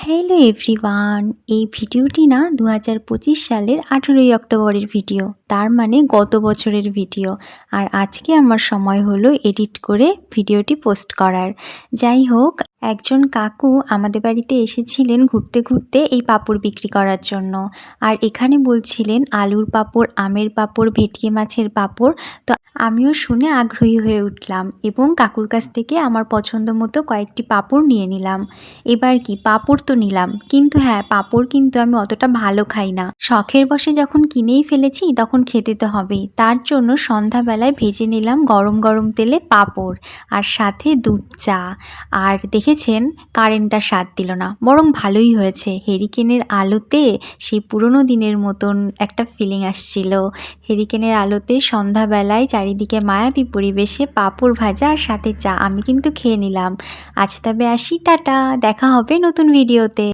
Hello everyone, এই ভিডিওটি না 2025 সালের 18ই অক্টোবরের ভিডিও, তার মানে গত বছরের ভিডিও। আর আজকে আমার সময় হলো এডিট করে ভিডিওটি পোস্ট করার। যাই হোক, একজন কাকু আমাদের বাড়িতে এসেছিলেন ঘুরতে ঘুরতে এই পাঁপড় বিক্রি করার জন্য। আর এখানে বলছিলেন আলুর পাঁপড়, আমের পাঁপড়, ভেটকি মাছের পাঁপড়। তো আমিও শুনে আগ্রহী হয়ে উঠলাম এবং কাকুর কাছ থেকে আমার পছন্দ মতো কয়েকটি পাঁপড় নিয়ে নিলাম। এবার কি, পাঁপড় তো নিলাম, কিন্তু হ্যাঁ, পাঁপড় কিন্তু আমি অতটা ভালো খাই না। শখের বশে যখন কিনেই ফেলেছি তখন খেতে তো হবেই। তার জন্য সন্ধ্যাবেলায় ভেজে নিলাম গরম গরম তেলে পাঁপড়, আর সাথে দুধ চা। আর দেখেছেন, কারেন্টটা স্বাদ দিল না, বরং ভালোই হয়েছে। হেরিকেনের আলোতে সেই পুরনো দিনের মতন একটা ফিলিং আসছিল। হেরিকেনের আলোতে সন্ধ্যাবেলায় চারিদিকে মায়াবী পরিবেশে পাঁপড় ভাজা আর সাথে চা, আমি কিন্তু খেয়ে নিলাম। আজ তবে আসি, টাটা, দেখা হবে নতুন ভিডিওতে।